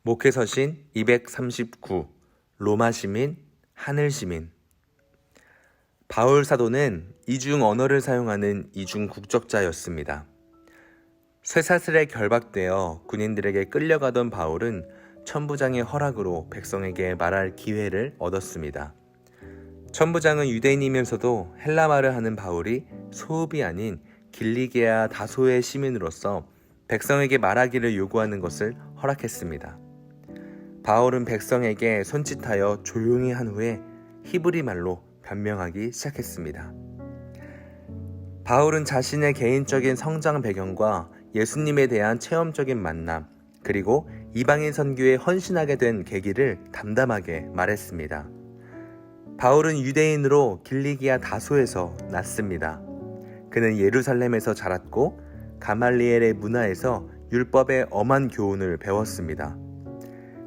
목회서신 239 로마 시민, 하늘 시민. 바울 사도는 이중 언어를 사용하는 이중 국적자였습니다. 쇠사슬에 결박되어 군인들에게 끌려가던 바울은 천부장의 허락으로 백성에게 말할 기회를 얻었습니다. 천부장은 유대인이면서도 헬라말을 하는 바울이 소읍이 아닌 길리게아 다소의 시민으로서 백성에게 말하기를 요구하는 것을 허락했습니다. 바울은 백성에게 손짓하여 조용히 한 후에 히브리 말로 변명하기 시작했습니다. 바울은 자신의 개인적인 성장 배경과 예수님에 대한 체험적인 만남, 그리고 이방인 선교에 헌신하게 된 계기를 담담하게 말했습니다. 바울은 유대인으로 길리기아 다소에서 났습니다. 그는 예루살렘에서 자랐고 가말리엘의 문화에서 율법의 엄한 교훈을 배웠습니다.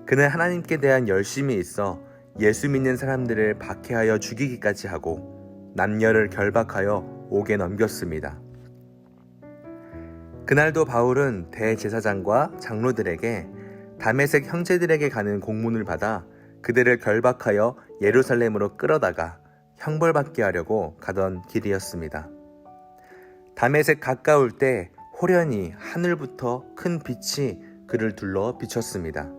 그는 하나님께 대한 열심이 있어 예수 믿는 사람들을 박해하여 죽이기까지 하고 남녀를 결박하여 옥에 넘겼습니다. 그날도 바울은 대제사장과 장로들에게 다메섹 형제들에게 가는 공문을 받아 그들을 결박하여 예루살렘으로 끌어다가 형벌받게 하려고 가던 길이었습니다. 다메섹 가까울 때 호련히 하늘부터 큰 빛이 그를 둘러 비쳤습니다.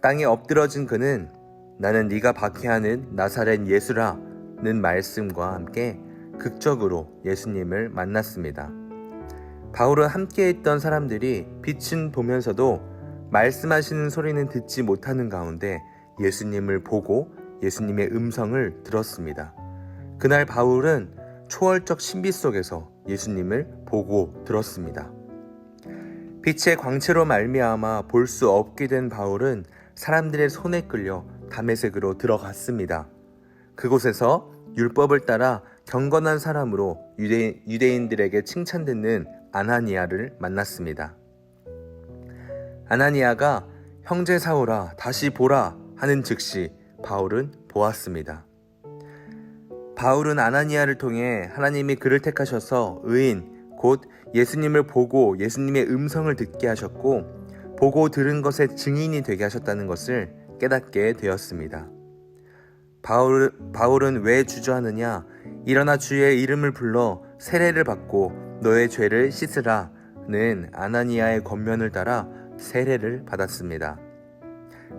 땅에 엎드러진 그는 나는 네가 박해하는 나사렛 예수라는 말씀과 함께 극적으로 예수님을 만났습니다. 바울은 함께 있던 사람들이 빛은 보면서도 말씀하시는 소리는 듣지 못하는 가운데 예수님을 보고 예수님의 음성을 들었습니다. 그날 바울은 초월적 신비 속에서 예수님을 보고 들었습니다. 빛의 광채로 말미암아 볼 수 없게 된 바울은 사람들의 손에 끌려 다메섹으로 들어갔습니다. 그곳에서 율법을 따라 경건한 사람으로 유대인들에게 칭찬받는 아나니아를 만났습니다. 아나니아가 형제 사울아 다시 보라 하는 즉시 바울은 보았습니다. 바울은 아나니아를 통해 하나님이 그를 택하셔서 의인 곧 예수님을 보고 예수님의 음성을 듣게 하셨고 보고 들은 것의 증인이 되게 하셨다는 것을 깨닫게 되었습니다. 바울은 왜 주저하느냐? 일어나 주의 이름을 불러 세례를 받고 너의 죄를 씻으라는 아나니아의 권면을 따라 세례를 받았습니다.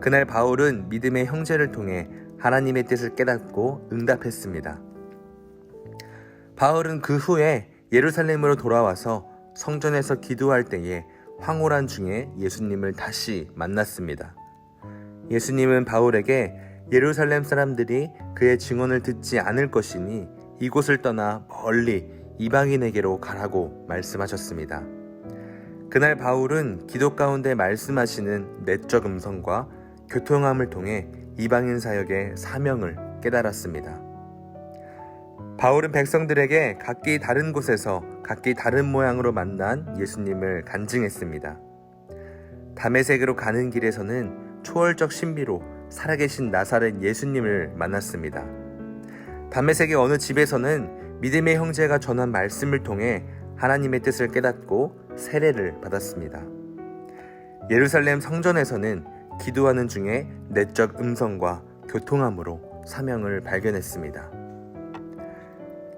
그날 바울은 믿음의 형제를 통해 하나님의 뜻을 깨닫고 응답했습니다. 바울은 그 후에 예루살렘으로 돌아와서 성전에서 기도할 때에 황홀한 중에 예수님을 다시 만났습니다. 예수님은 바울에게 예루살렘 사람들이 그의 증언을 듣지 않을 것이니 이곳을 떠나 멀리 이방인에게로 가라고 말씀하셨습니다. 그날 바울은 기도 가운데 말씀하시는 내적 음성과 교통함을 통해 이방인 사역의 사명을 깨달았습니다. 바울은 백성들에게 각기 다른 곳에서 각기 다른 모양으로 만난 예수님을 간증했습니다. 다메섹으로 가는 길에서는 초월적 신비로 살아계신 나사렛 예수님을 만났습니다. 다메섹의 어느 집에서는 믿음의 형제가 전한 말씀을 통해 하나님의 뜻을 깨닫고 세례를 받았습니다. 예루살렘 성전에서는 기도하는 중에 내적 음성과 교통함으로 사명을 발견했습니다.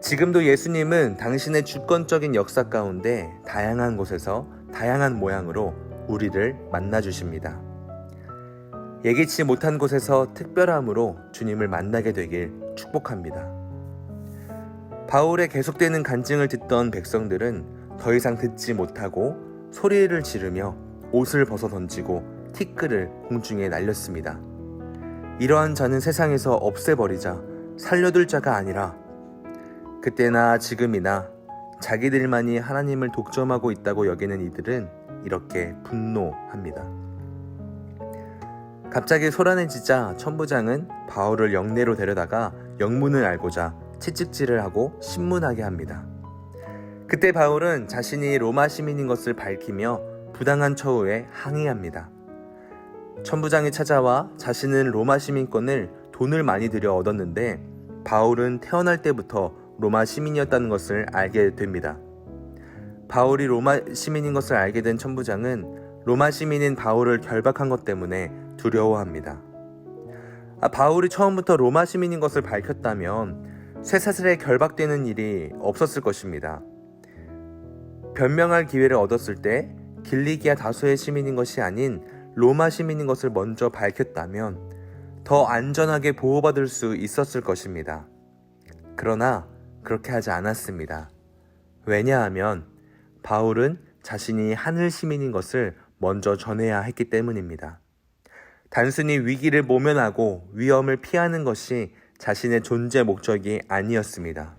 지금도 예수님은 당신의 주권적인 역사 가운데 다양한 곳에서 다양한 모양으로 우리를 만나주십니다. 예기치 못한 곳에서 특별함으로 주님을 만나게 되길 축복합니다. 바울의 계속되는 간증을 듣던 백성들은 더 이상 듣지 못하고 소리를 지르며 옷을 벗어 던지고 티끌을 공중에 날렸습니다. 이러한 자는 세상에서 없애버리자 살려둘 자가 아니라 그때나 지금이나 자기들만이 하나님을 독점하고 있다고 여기는 이들은 이렇게 분노합니다. 갑자기 소란해지자 천부장은 바울을 영내로 데려다가 영문을 알고자 채찍질을 하고 신문하게 합니다. 그때 바울은 자신이 로마 시민인 것을 밝히며 부당한 처우에 항의합니다. 천부장이 찾아와 자신은 로마 시민권을 돈을 많이 들여 얻었는데 바울은 태어날 때부터 로마 시민이었다는 것을 알게 됩니다. 바울이 로마 시민인 것을 알게 된 천부장은 로마 시민인 바울을 결박한 것 때문에 두려워합니다. 바울이 처음부터 로마 시민인 것을 밝혔다면 쇠사슬에 결박되는 일이 없었을 것입니다. 변명할 기회를 얻었을 때 길리기아 다소의 시민인 것이 아닌 로마 시민인 것을 먼저 밝혔다면 더 안전하게 보호받을 수 있었을 것입니다. 그러나 그렇게 하지 않았습니다. 왜냐하면 바울은 자신이 하늘 시민인 것을 먼저 전해야 했기 때문입니다. 단순히 위기를 모면하고 위험을 피하는 것이 자신의 존재 목적이 아니었습니다.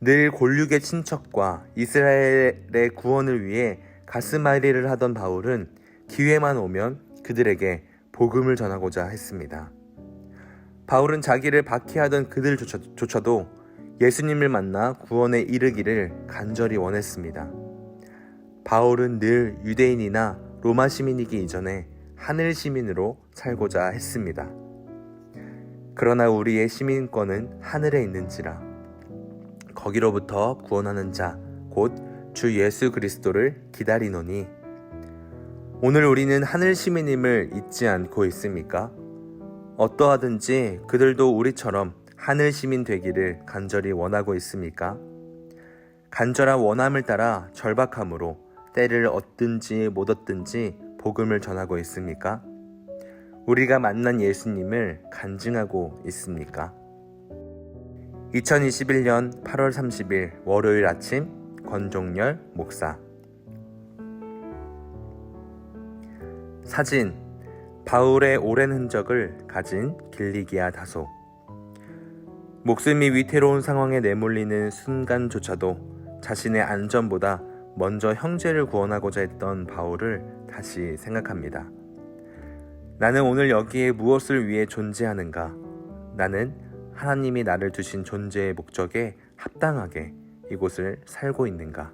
늘 골육의 친척과 이스라엘의 구원을 위해 가스마일리를 하던 바울은 기회만 오면 그들에게 복음을 전하고자 했습니다. 바울은 자기를 박해하던 그들조차도 예수님을 만나 구원에 이르기를 간절히 원했습니다. 바울은 늘 유대인이나 로마 시민이기 이전에 하늘 시민으로 살고자 했습니다. 그러나 우리의 시민권은 하늘에 있는지라 거기로부터 구원하는 자 곧 주 예수 그리스도를 기다리노니. 오늘 우리는 하늘 시민임을 잊지 않고 있습니까? 어떠하든지 그들도 우리처럼 하늘 시민 되기를 간절히 원하고 있습니까? 간절한 원함을 따라 절박함으로 때를 얻든지 못 얻든지 복음을 전하고 있습니까? 우리가 만난 예수님을 간증하고 있습니까? 2021년 8월 30일 월요일 아침 권종열 목사. 사진, 바울의 오랜 흔적을 가진 길리기아 다소. 목숨이 위태로운 상황에 내몰리는 순간조차도 자신의 안전보다 먼저 형제를 구원하고자 했던 바울을 다시 생각합니다. 나는 오늘 여기에 무엇을 위해 존재하는가? 나는 하나님이 나를 두신 존재의 목적에 합당하게 이곳을 살고 있는가?